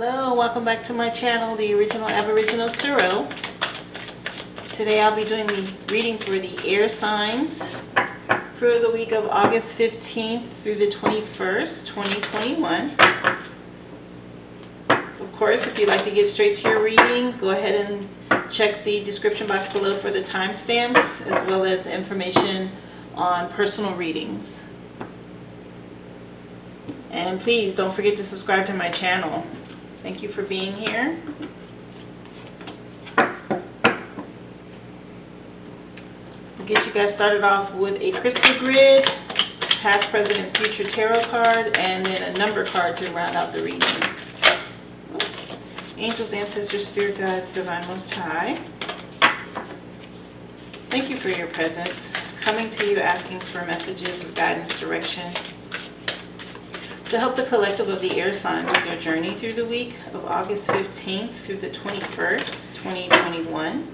Hello, welcome back to my channel, the Original Aboriginal Tarot. Today I'll be doing the reading for the air signs for the week of August 15th through the 21st, 2021. Of course, if you'd like to get straight to your reading, go ahead and check the description box below for the timestamps as well as information on personal readings. And please don't forget to subscribe to my channel. Thank you for being here. We'll get you guys started off with a crystal grid, past, present, and future tarot card, and then a number card to round out the reading. Angels, ancestors, spirit guides, divine most high. Thank you for your presence. Coming to you asking for messages of guidance, direction, to help the collective of the air signs with their journey through the week of August 15th through the 21st, 2021.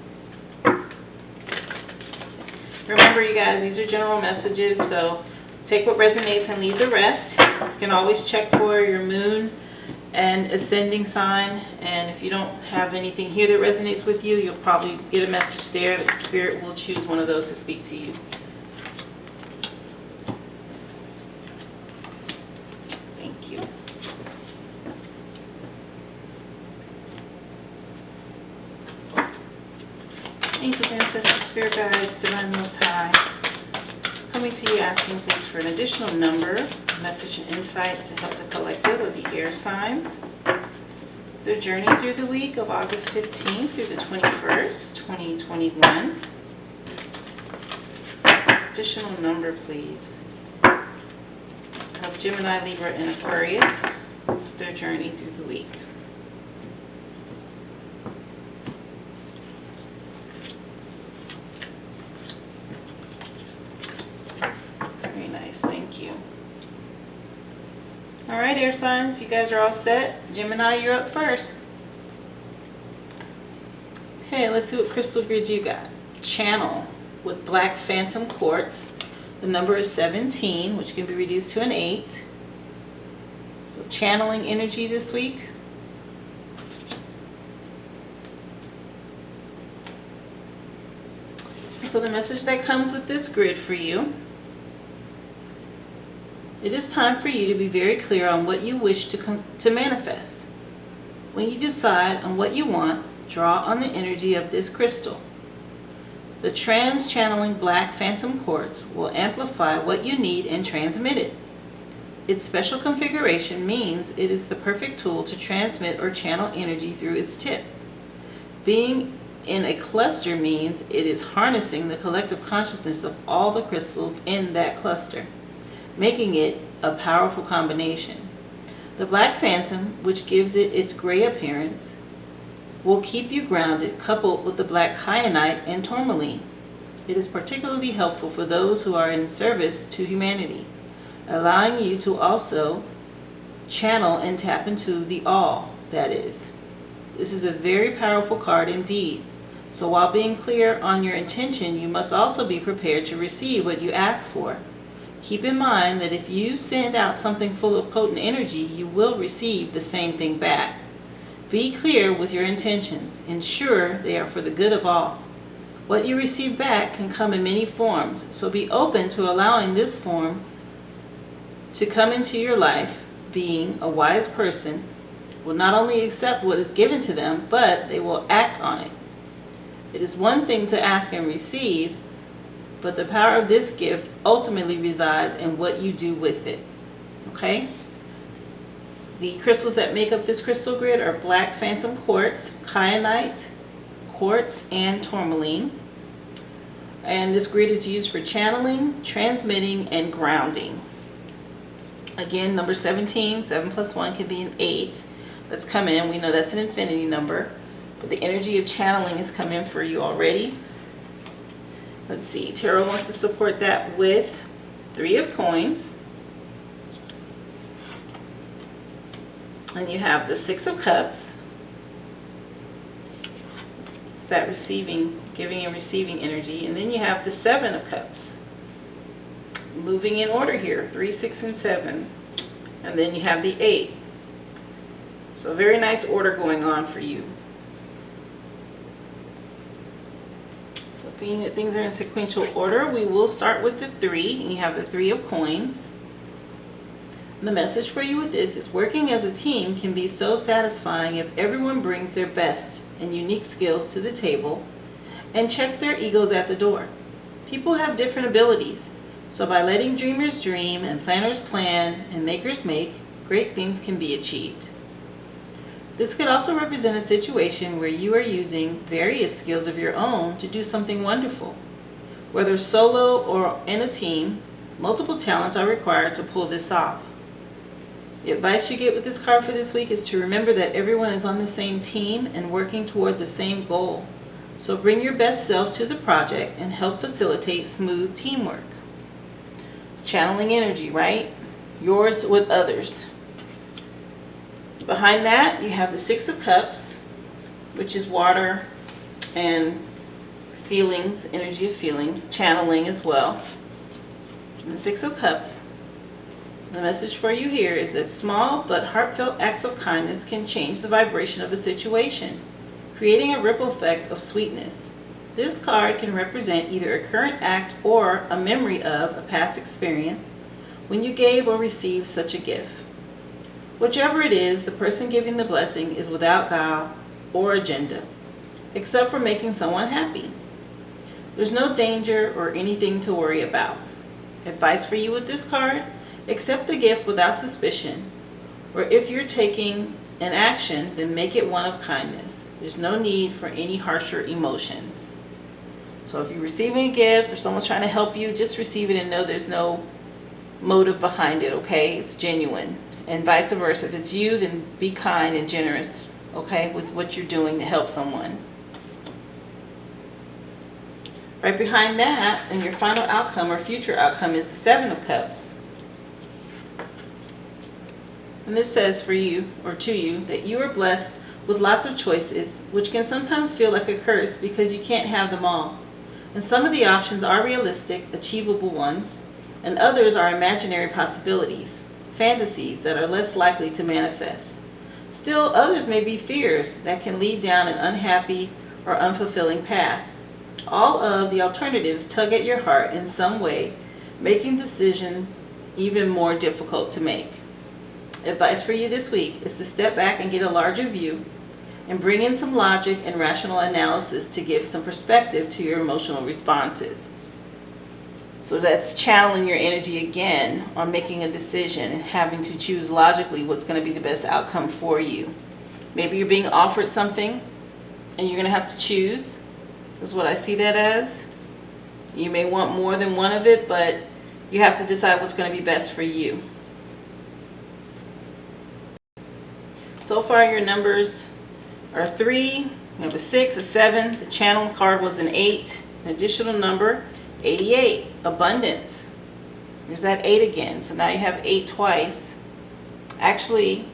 Remember, you guys, these are general messages, so take what resonates and leave the rest. You can always check for your moon and ascending sign, and if you don't have anything here that resonates with you, you'll probably get a message there that Spirit will choose one of those to speak to you. Angels, ancestors, spirit guides, divine most high, coming to you asking please for an additional number, message, and insight to help the collective of the air signs, their journey through the week of August 15th through the 21st, 2021. Additional number, please, of Gemini, Libra, and Aquarius, their journey through the week. Thank you. All right, air signs, you guys are all set. Gemini, you're up first. Okay, let's see what crystal grid you got. Channel with black phantom quartz. The number is 17, which can be reduced to an 8. So channeling energy this week. So the message that comes with this grid for you: it is time for you to be very clear on what you wish to manifest. When you decide on what you want, draw on the energy of this crystal. The trans-channeling black phantom quartz will amplify what you need and transmit it. Its special configuration means it is the perfect tool to transmit or channel energy through its tip. Being in a cluster means it is harnessing the collective consciousness of all the crystals in that cluster, making it a powerful combination. The black phantom, which gives it its gray appearance, will keep you grounded, coupled with the black kyanite and tourmaline. It is particularly helpful for those who are in service to humanity, allowing you to also channel and tap into the all that is. This is a very powerful card indeed. So while being clear on your intention, you must also be prepared to receive what you ask for. Keep in mind that if you send out something full of potent energy, you will receive the same thing back. Be clear with your intentions. Ensure they are for the good of all. What you receive back can come in many forms, so be open to allowing this form to come into your life. Being a wise person will not only accept what is given to them, but they will act on it. It is one thing to ask and receive, but the power of this gift ultimately resides in what you do with it. Okay? The crystals that make up this crystal grid are black phantom quartz, kyanite, quartz, and tourmaline. And this grid is used for channeling, transmitting, and grounding. Again, number 17, 7 plus 1 can be an 8. Let's come in. We know that's an infinity number, but the energy of channeling has come in for you already. Let's see, Tarot wants to support that with 3 of coins. And you have the 6 of cups. It's that receiving, giving and receiving energy. And then you have the 7 of cups. Moving in order here, 3, 6, and 7. And then you have the 8. So very nice order going on for you. So being that things are in sequential order, we will start with the 3, and you have the 3 of coins. The message for you with this is working as a team can be so satisfying if everyone brings their best and unique skills to the table and checks their egos at the door. People have different abilities, so by letting dreamers dream and planners plan and makers make, great things can be achieved. This could also represent a situation where you are using various skills of your own to do something wonderful. Whether solo or in a team, multiple talents are required to pull this off. The advice you get with this card for this week is to remember that everyone is on the same team and working toward the same goal. So bring your best self to the project and help facilitate smooth teamwork. Channeling energy, right? Yours with others. Behind that, you have the 6 of Cups, which is water and feelings, energy of feelings, channeling as well. And the 6 of Cups, the message for you here is that small but heartfelt acts of kindness can change the vibration of a situation, creating a ripple effect of sweetness. This card can represent either a current act or a memory of a past experience when you gave or received such a gift. Whichever it is, the person giving the blessing is without guile or agenda, except for making someone happy. There's no danger or anything to worry about. Advice for you with this card: accept the gift without suspicion, or if you're taking an action, then make it one of kindness. There's no need for any harsher emotions. So if you're receiving a gift or someone's trying to help you, just receive it and know there's no motive behind it, okay? It's genuine. And vice versa. If it's you, then be kind and generous, okay, with what you're doing to help someone. Right behind that, and your final outcome or future outcome, is the 7 of Cups. And this says for you, or to you, that you are blessed with lots of choices, which can sometimes feel like a curse because you can't have them all. And some of the options are realistic, achievable ones, and others are imaginary possibilities, fantasies that are less likely to manifest. Still, others may be fears that can lead down an unhappy or unfulfilling path. All of the alternatives tug at your heart in some way, making the decision even more difficult to make. Advice for you this week is to step back and get a larger view and bring in some logic and rational analysis to give some perspective to your emotional responses. So that's channeling your energy again on making a decision and having to choose logically what's going to be the best outcome for you. Maybe you're being offered something and you're going to have to choose. That's what I see that as. You may want more than one of it, but you have to decide what's going to be best for you. So far your numbers are 3, you have a 6, a 7, the channel card was an 8, an additional number, 88, abundance. There's that 8 again, so now you have 8 twice. Actually,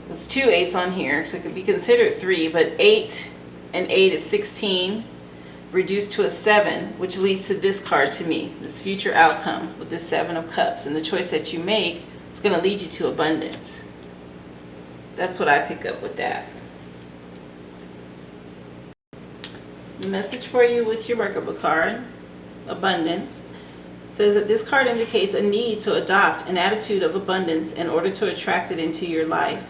there's 2 8s on here, so it could be considered 3, but 8 and 8 is 16, reduced to a 7, which leads to this card to me, this future outcome with this 7 of Cups. And the choice that you make is going to lead you to abundance. That's what I pick up with that. The message for you with your Merkaba card, abundance, says that this card indicates a need to adopt an attitude of abundance in order to attract it into your life.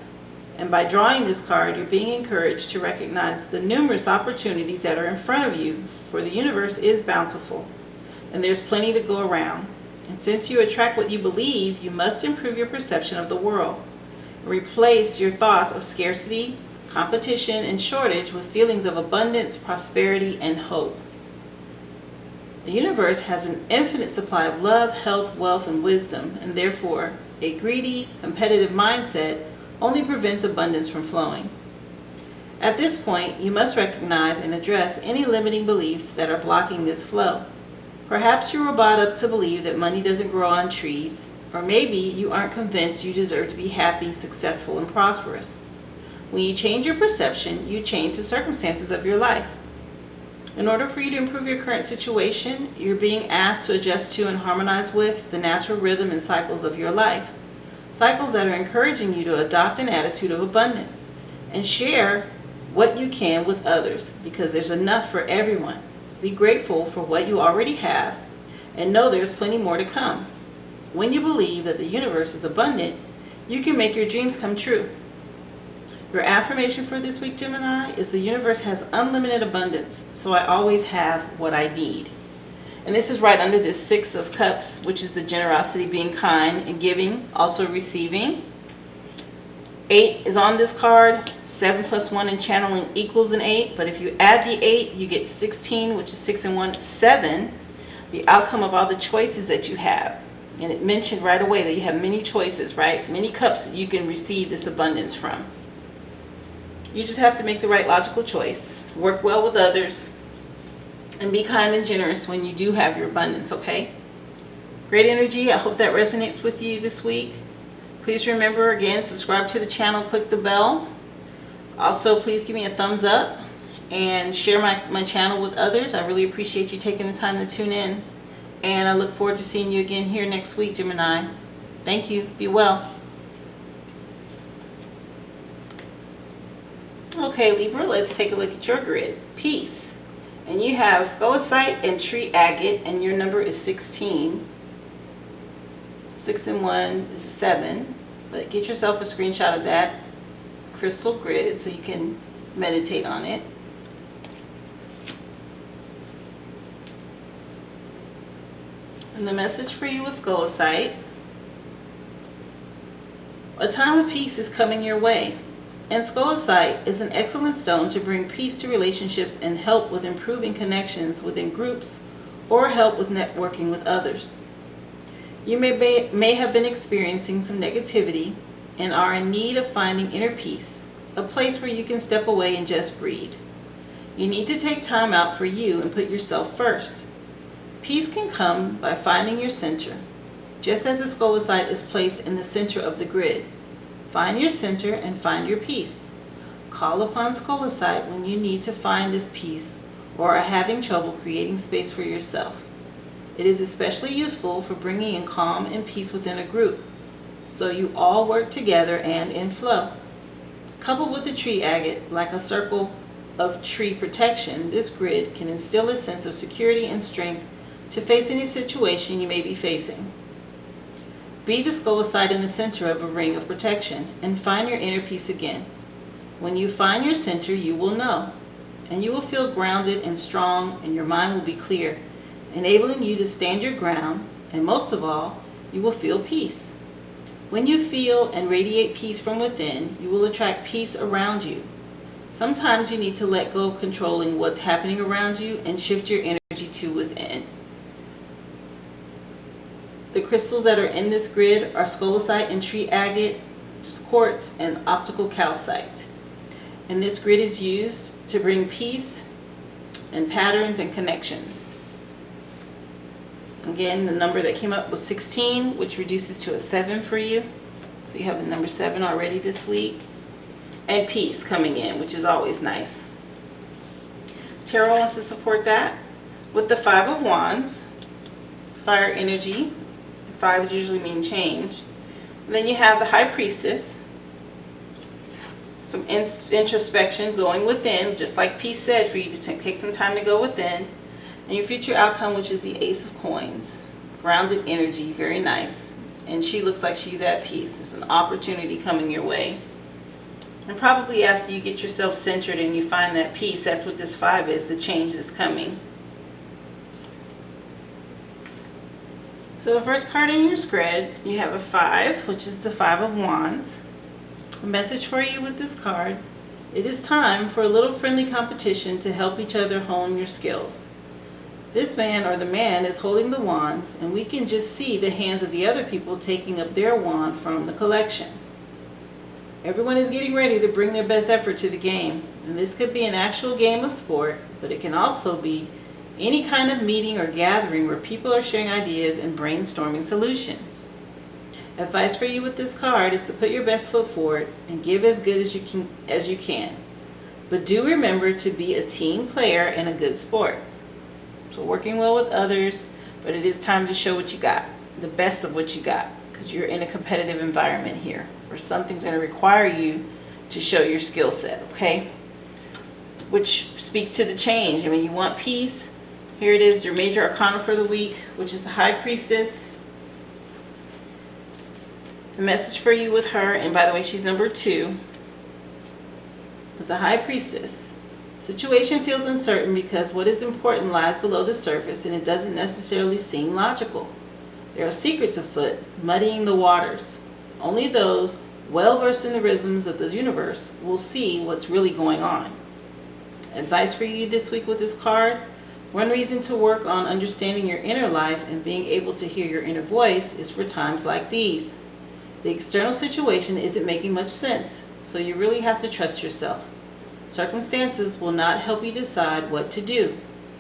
And by drawing this card, you're being encouraged to recognize the numerous opportunities that are in front of you, for the universe is bountiful, and there's plenty to go around. And since you attract what you believe, you must improve your perception of the world. Replace your thoughts of scarcity, competition, and shortage with feelings of abundance, prosperity, and hope. The universe has an infinite supply of love, health, wealth, and wisdom, and therefore a greedy, competitive mindset only prevents abundance from flowing. At this point, you must recognize and address any limiting beliefs that are blocking this flow. Perhaps you were brought up to believe that money doesn't grow on trees, or maybe you aren't convinced you deserve to be happy, successful, and prosperous. When you change your perception, you change the circumstances of your life. In order for you to improve your current situation, you're being asked to adjust to and harmonize with the natural rhythm and cycles of your life. Cycles that are encouraging you to adopt an attitude of abundance and share what you can with others, because there's enough for everyone. Be grateful for what you already have and know there's plenty more to come. When you believe that the universe is abundant, you can make your dreams come true. Your affirmation for this week, Gemini, is the universe has unlimited abundance, so I always have what I need. And this is right under this Six of Cups, which is the generosity, being kind and giving, also receiving. 8 is on this card. 7 plus 1 in channeling equals an 8. But if you add the 8, you get 16, which is 6 and 1, 7. The outcome of all the choices that you have. And it mentioned right away that you have many choices, right? Many cups that you can receive this abundance from. You just have to make the right logical choice. Work well with others. And be kind and generous when you do have your abundance, okay? Great energy. I hope that resonates with you this week. Please remember, again, subscribe to the channel, click the bell. Also, please give me a thumbs up and share my channel with others. I really appreciate you taking the time to tune in. And I look forward to seeing you again here next week, Gemini. Thank you. Be well. Okay, Libra, let's take a look at your grid. Peace. And you have scolecite and tree agate, and your number is 16. 6 and 1 is 7. But get yourself a screenshot of that crystal grid so you can meditate on it. And the message for you with scolecite: a time of peace is coming your way. And scolecite is an excellent stone to bring peace to relationships and help with improving connections within groups or help with networking with others. You may have been experiencing some negativity and are in need of finding inner peace, a place where you can step away and just breathe. You need to take time out for you and put yourself first. Peace can come by finding your center, just as the scolecite is placed in the center of the grid. Find your center and find your peace. Call upon scolecite when you need to find this peace or are having trouble creating space for yourself. It is especially useful for bringing in calm and peace within a group, so you all work together and in flow. Coupled with the tree agate, like a circle of tree protection, this grid can instill a sense of security and strength to face any situation you may be facing. Be the scolecite in the center of a ring of protection and find your inner peace again. When you find your center, you will know, and you will feel grounded and strong, and your mind will be clear, enabling you to stand your ground, and most of all, you will feel peace. When you feel and radiate peace from within, you will attract peace around you. Sometimes you need to let go of controlling what's happening around you and shift your energy to within. The crystals that are in this grid are scolecite and tree agate, quartz, and optical calcite. And this grid is used to bring peace and patterns and connections. Again, the number that came up was 16, which reduces to a 7 for you. So you have the number 7 already this week. And peace coming in, which is always nice. Tarot wants to support that with the 5 of Wands, fire energy. 5s usually mean change. And then you have the High Priestess, some introspection, going within, just like Peace said, for you to take some time to go within. And your future outcome, which is the Ace of Coins, grounded energy, very nice. And she looks like she's at peace. There's an opportunity coming your way. And probably after you get yourself centered and you find that peace, that's what this 5 is, the change that's coming. So the first card in your spread, you have a 5, which is the 5 of Wands. A message for you with this card: it is time for a little friendly competition to help each other hone your skills. This man or the man is holding the wands, and we can just see the hands of the other people taking up their wand from the collection. Everyone is getting ready to bring their best effort to the game, and this could be an actual game of sport, but it can also be any kind of meeting or gathering where people are sharing ideas and brainstorming solutions. Advice for you with this card is to put your best foot forward and give as good as you can. But do remember to be a team player and a good sport. So working well with others, but it is time to show what you got, the best of what you got. because you're in a competitive environment here, or something's going to require you to show your skill set, okay? Which speaks to the change. I mean, you want peace. Here it is, your major arcana for the week, which is the High Priestess. The message for you with her, and by the way, she's number 2. With the High Priestess, situation feels uncertain because what is important lies below the surface and it doesn't necessarily seem logical. There are secrets afoot, muddying the waters. Only those well versed in the rhythms of the universe will see what's really going on. Advice for you this week with this card: one reason to work on understanding your inner life and being able to hear your inner voice is for times like these. The external situation isn't making much sense, so you really have to trust yourself. Circumstances will not help you decide what to do.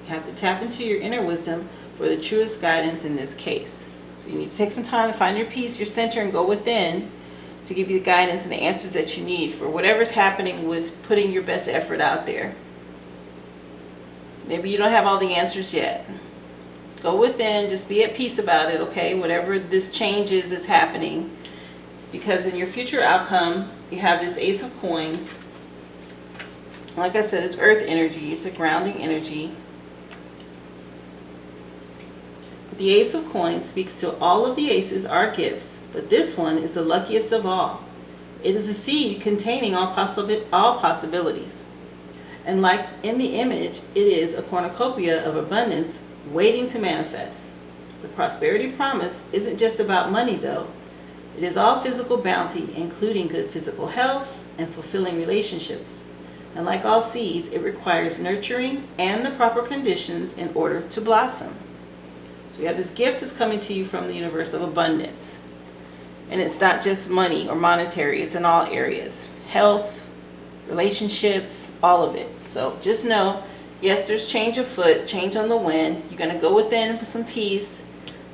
You have to tap into your inner wisdom for the truest guidance in this case. So you need to take some time to find your peace, your center, and go within to give you the guidance and the answers that you need for whatever's happening with putting your best effort out there. Maybe you don't have all the answers yet. Go within, just be at peace about it, okay? Whatever this change is happening. Because in your future outcome, you have this Ace of Coins. Like I said, it's earth energy. It's a grounding energy. The Ace of Coins speaks to all of the aces are gifts, but this one is the luckiest of all. It is a seed containing all possibilities. And like in the image, it is a cornucopia of abundance waiting to manifest. The prosperity promise isn't just about money, though. It is all physical bounty, including good physical health and fulfilling relationships. And like all seeds, it requires nurturing and the proper conditions in order to blossom. So you have this gift that's coming to you from the universe of abundance. And it's not just money or monetary, it's in all areas. Health, relationships, all of it. So just know, yes, there's change afoot, change on the wind. You're going to go within for some peace,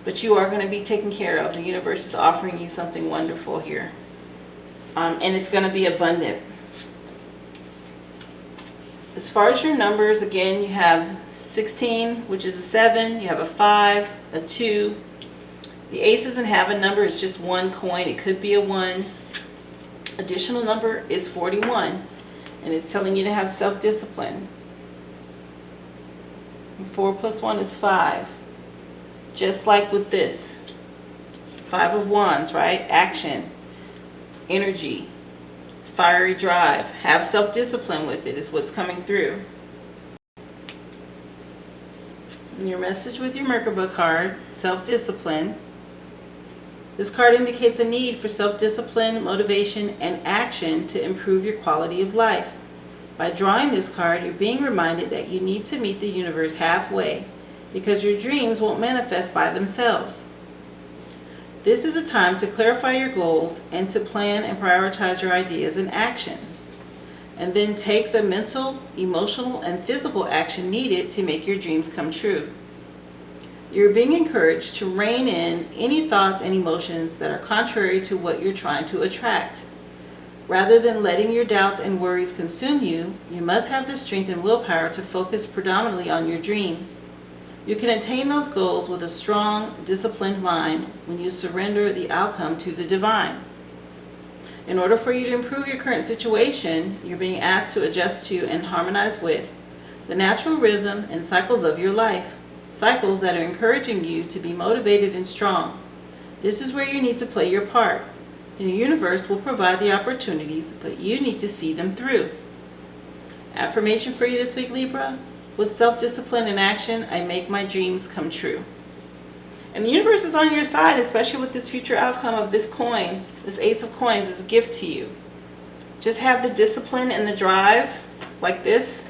but you are going to be taken care of. The universe is offering you something wonderful here. And it's going to be abundant. As far as your numbers, again, you have 16, which is a 7. You have a 5, a 2. The ace doesn't have a number. It's just one coin. It could be a 1. Additional number is 41. And it's telling you to have self-discipline. 4 plus 1 is 5. Just like with this. 5 of Wands, right? Action. Energy. Fiery drive. Have self-discipline with it is what's coming through. And your message with your Merkaba card, self-discipline. This card indicates a need for self-discipline, motivation, and action to improve your quality of life. By drawing this card, you're being reminded that you need to meet the universe halfway because your dreams won't manifest by themselves. This is a time to clarify your goals and to plan and prioritize your ideas and actions. And then take the mental, emotional, and physical action needed to make your dreams come true. You're being encouraged to rein in any thoughts and emotions that are contrary to what you're trying to attract. Rather than letting your doubts and worries consume you, you must have the strength and willpower to focus predominantly on your dreams. You can attain those goals with a strong, disciplined mind when you surrender the outcome to the divine. In order for you to improve your current situation, you're being asked to adjust to and harmonize with the natural rhythm and cycles of your life, cycles that are encouraging you to be motivated and strong. This is where you need to play your part. The universe will provide the opportunities, but you need to see them through. Affirmation for you this week, Libra. With self-discipline and action, I make my dreams come true. And the universe is on your side, especially with this future outcome of this coin. This Ace of Coins is a gift to you. Just have the discipline and the drive, like this,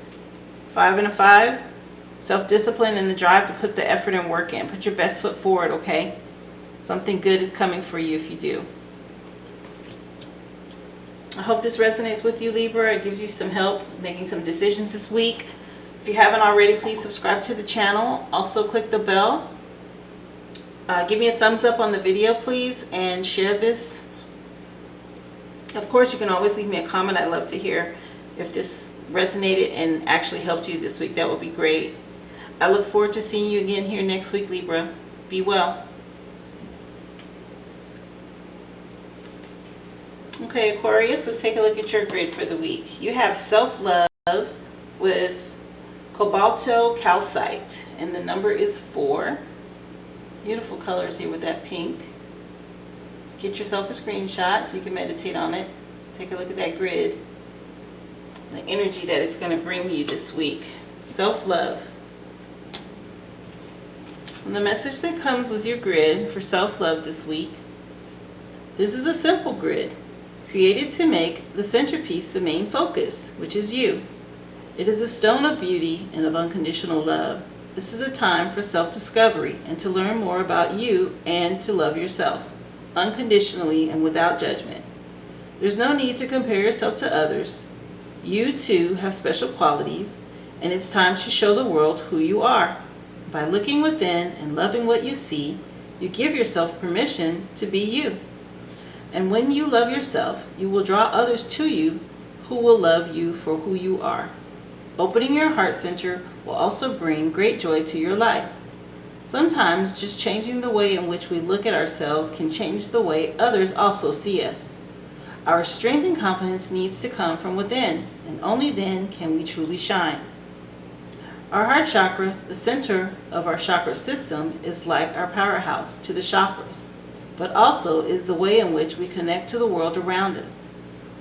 5 and a 5. Self-discipline and the drive to put the effort and work in. Put your best foot forward, okay? Something good is coming for you if you do. I hope this resonates with you, Libra. It gives you some help making some decisions this week. If you haven't already, please subscribe to the channel. Also click the bell. Give me a thumbs up on the video, please, and share this. Of course, you can always leave me a comment. I'd love to hear if this resonated and actually helped you this week. That would be great. I look forward to seeing you again here next week, Libra. Be well. Okay, Aquarius, let's take a look at your grid for the week. You have self-love with cobalto calcite, and the number is 4. Beautiful colors here with that pink. Get yourself a screenshot so you can meditate on it. Take a look at that grid, the energy that it's going to bring you this week. Self-love. And the message that comes with your grid for self-love this week: this is a simple grid, created to make the centerpiece the main focus, which is you. It is a stone of beauty and of unconditional love. This is a time for self-discovery and to learn more about you and to love yourself, unconditionally and without judgment. There's no need to compare yourself to others. You too have special qualities, and it's time to show the world who you are. By looking within and loving what you see, you give yourself permission to be you. And when you love yourself, you will draw others to you who will love you for who you are. Opening your heart center will also bring great joy to your life. Sometimes just changing the way in which we look at ourselves can change the way others also see us. Our strength and confidence needs to come from within, and only then can we truly shine. Our heart chakra, the center of our chakra system, is like our powerhouse to the chakras, but also is the way in which we connect to the world around us.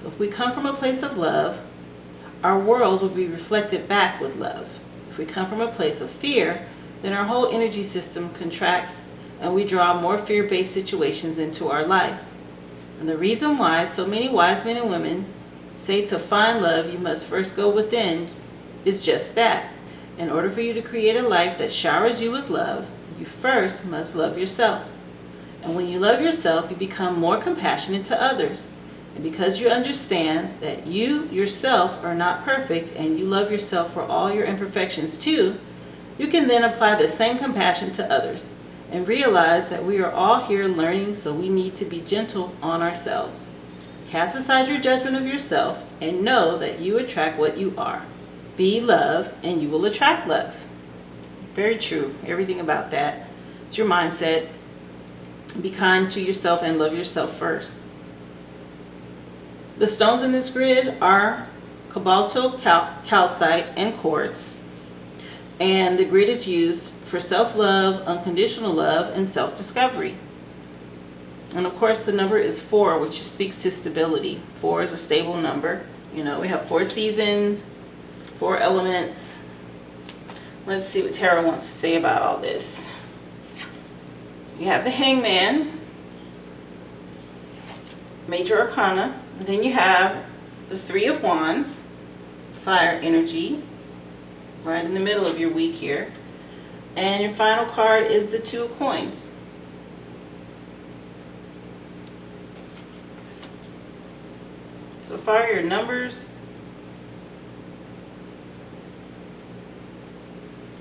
So if we come from a place of love, our world will be reflected back with love. If we come from a place of fear, then our whole energy system contracts and we draw more fear-based situations into our life. And the reason why so many wise men and women say to find love, you must first go within, is just that. In order for you to create a life that showers you with love, you first must love yourself. And when you love yourself, you become more compassionate to others. And because you understand that you yourself are not perfect and you love yourself for all your imperfections too, you can then apply the same compassion to others and realize that we are all here learning, so we need to be gentle on ourselves. Cast aside your judgment of yourself and know that you attract what you are. Be love and you will attract love. Very true. Everything about that. It's your mindset. Be kind to yourself and love yourself first. The stones in this grid are cobalto calcite and quartz. And the grid is used for self-love, unconditional love, and self-discovery. And of course the number is 4, which speaks to stability. 4 is a stable number. You know, we have 4 seasons, 4 elements. Let's see what Tarot wants to say about all this. You have the Hangman, Major Arcana. And then you have the 3 of Wands, fire energy, right in the middle of your week here. And your final card is the 2 of Coins. So far your numbers: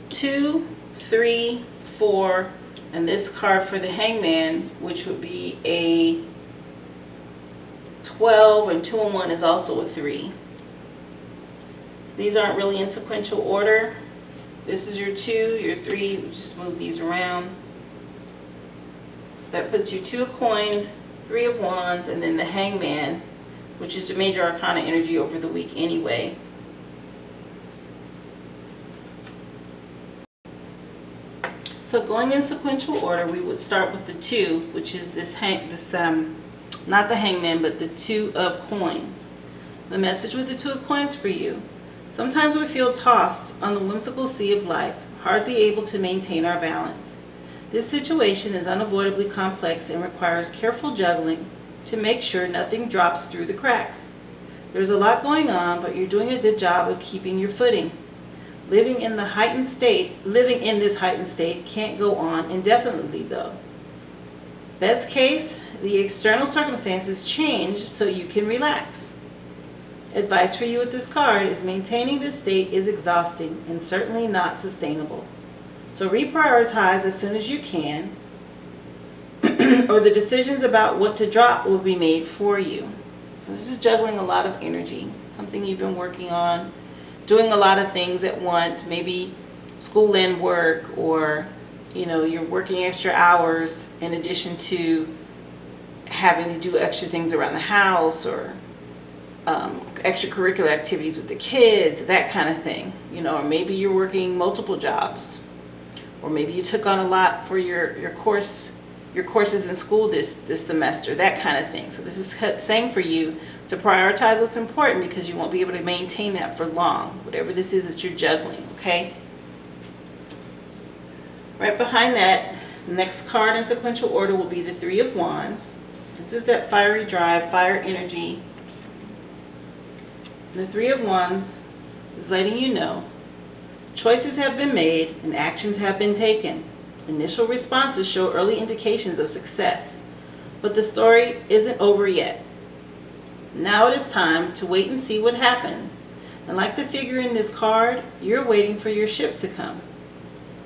2, 3, 4, and this card for the Hangman, which would be a 12, and 2 and 1 is also a 3. These aren't really in sequential order. This is your 2, your 3. We just move these around. So that puts you 2 of Coins, 3 of Wands, and then the Hangman, which is the Major Arcana energy over the week anyway. So going in sequential order, we would start with the 2, which is not the Hangman, but the 2 of Coins. The message with the 2 of Coins for you: sometimes we feel tossed on the whimsical sea of life, hardly able to maintain our balance. This situation is unavoidably complex and requires careful juggling to make sure nothing drops through the cracks. There's a lot going on, but you're doing a good job of keeping your footing. Living in this heightened state can't go on indefinitely though. Best case, the external circumstances change so you can relax. Advice for you with this card is maintaining this state is exhausting and certainly not sustainable. So reprioritize as soon as you can, or the decisions about what to drop will be made for you. This is juggling a lot of energy, something you've been working on, doing a lot of things at once, maybe school and work, or you're working extra hours in addition to having to do extra things around the house, or extracurricular activities with the kids, that kind of thing, you know. Or maybe you're working multiple jobs, or maybe you took on a lot for your courses in school this semester, that kind of thing. So this is saying for you to prioritize what's important, because you won't be able to maintain that for long, whatever this is that you're juggling, okay? Right behind that, the next card in sequential order will be the Three of Wands. This is that fiery drive, fire energy. The Three of Wands is letting you know choices have been made and actions have been taken. Initial responses show early indications of success, but the story isn't over yet. Now it is time to wait and see what happens. And like the figure in this card, you're waiting for your ship to come.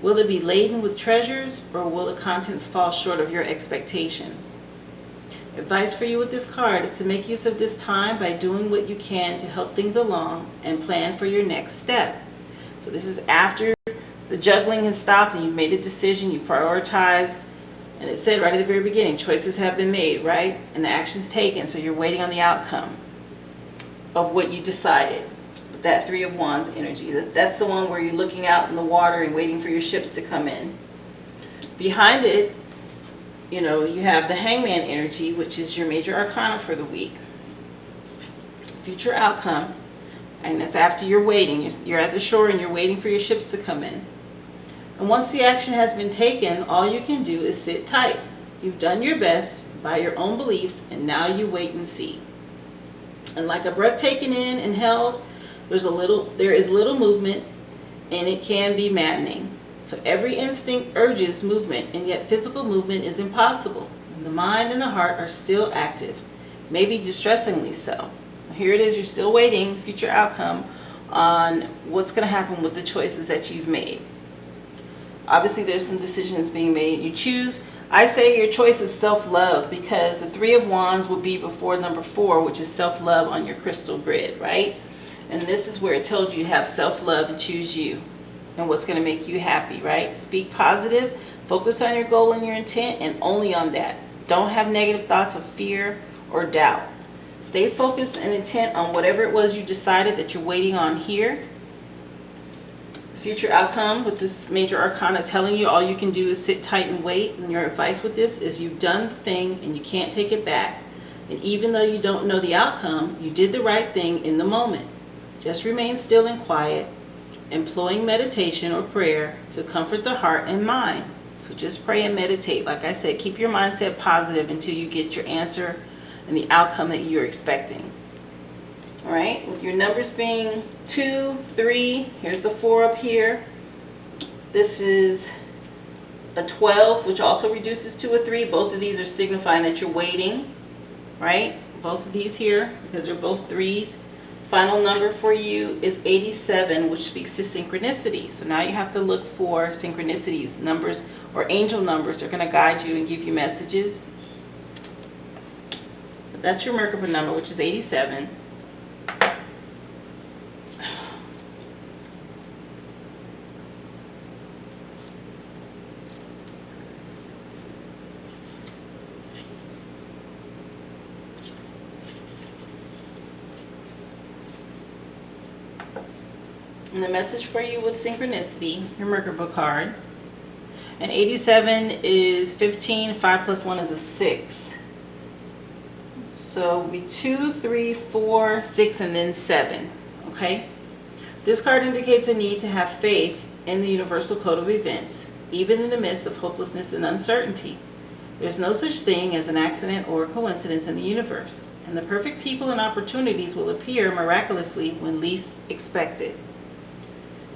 Will it be laden with treasures, or will the contents fall short of your expectations? Advice for you with this card is to make use of this time by doing what you can to help things along and plan for your next step. So this is after the juggling has stopped and you've made a decision, you prioritized, and it said right at the very beginning, choices have been made, right? And the action's taken, so you're waiting on the outcome of what you decided. With that Three of Wands energy, that's the one where you're looking out in the water and waiting for your ships to come in. Behind it, you know, you have the Hangman energy, which is your major arcana for the week. Future outcome, and that's after you're waiting. You're at the shore and you're waiting for your ships to come in. And once the action has been taken, all you can do is sit tight. You've done your best by your own beliefs, and now you wait and see. And like a breath taken in and held, there is little movement, and it can be maddening. So every instinct urges movement, and yet physical movement is impossible. And the mind and the heart are still active, maybe distressingly so. Here it is, you're still waiting, future outcome, on what's going to happen with the choices that you've made. Obviously, there's some decisions being made. You choose. I say your choice is self-love, because the Three of Wands will be before number 4, which is self-love on your crystal grid, right? And this is where it told you to have self-love and choose you and what's going to make you happy, right? Speak positive, focus on your goal and your intent, and only on that. Don't have negative thoughts of fear or doubt. Stay focused and intent on whatever it was you decided that you're waiting on here. Future outcome with this major arcana telling you all you can do is sit tight and wait. And your advice with this is you've done the thing and you can't take it back. And even though you don't know the outcome, you did the right thing in the moment. Just remain still and quiet, employing meditation or prayer to comfort the heart and mind. So just pray and meditate. Like I said, keep your mindset positive until you get your answer and the outcome that you're expecting. All right, with your numbers being 2, 3, here's the 4 up here. This is a 12, which also reduces to a 3. Both of these are signifying that you're waiting, right? Both of these here, because they're both 3s. Final number for you is 87, which speaks to synchronicity. So now you have to look for synchronicities, numbers or angel numbers. They're going to guide you and give you messages. But that's your Merkaba number, which is 87. And the message for you with synchronicity, your Merkaba card. And 87 is 15, 5 plus 1 is a 6. So we 2, 3, 4, 6, and then 7. Okay? This card indicates a need to have faith in the universal code of events, even in the midst of hopelessness and uncertainty. There's no such thing as an accident or a coincidence in the universe, and the perfect people and opportunities will appear miraculously when least expected.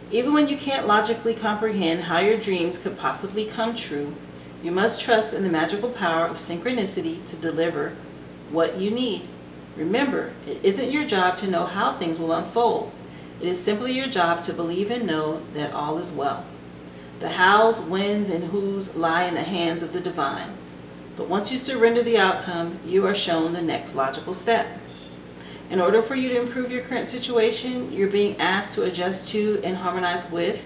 Even when you can't logically comprehend how your dreams could possibly come true, you must trust in the magical power of synchronicity to deliver what you need. Remember, it isn't your job to know how things will unfold. It is simply your job to believe and know that all is well. The hows, whens, and whos lie in the hands of the divine. But once you surrender the outcome, you are shown the next logical step. In order for you to improve your current situation, you're being asked to adjust to and harmonize with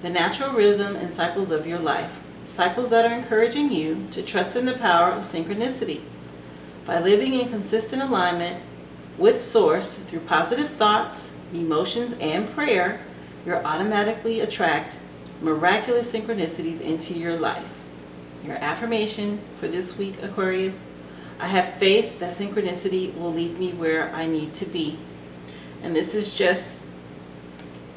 the natural rhythm and cycles of your life. Cycles that are encouraging you to trust in the power of synchronicity. By living in consistent alignment with Source through positive thoughts, emotions, and prayer, you'll automatically attract miraculous synchronicities into your life. Your affirmation for this week, Aquarius: I have faith that synchronicity will lead me where I need to be. And this is just,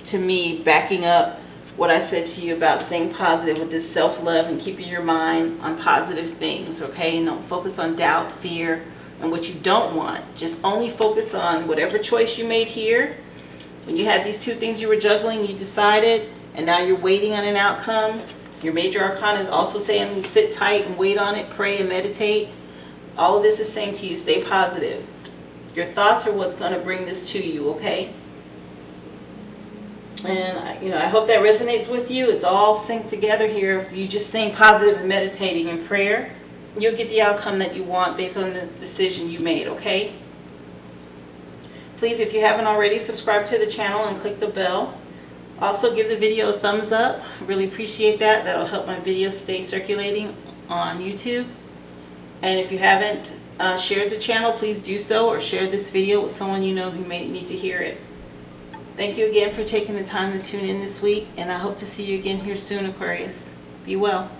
to me, backing up what I said to you about staying positive with this self-love and keeping your mind on positive things, okay? And don't focus on doubt, fear, and what you don't want. Just only focus on whatever choice you made here. When you had these two things you were juggling, you decided, and now you're waiting on an outcome. Your major arcana is also saying sit tight and wait on it, pray and meditate. All of this is saying to you, stay positive. Your thoughts are what's going to bring this to you, okay? And I hope that resonates with you. It's all synced together here. If you just staying positive and meditating in prayer, you'll get the outcome that you want based on the decision you made, okay? Please, if you haven't already, subscribe to the channel and click the bell. Also, give the video a thumbs up. I really appreciate that. That'll help my videos stay circulating on YouTube. And if you haven't shared the channel, please do so, or share this video with someone you know who may need to hear it. Thank you again for taking the time to tune in this week, and I hope to see you again here soon, Aquarius. Be well.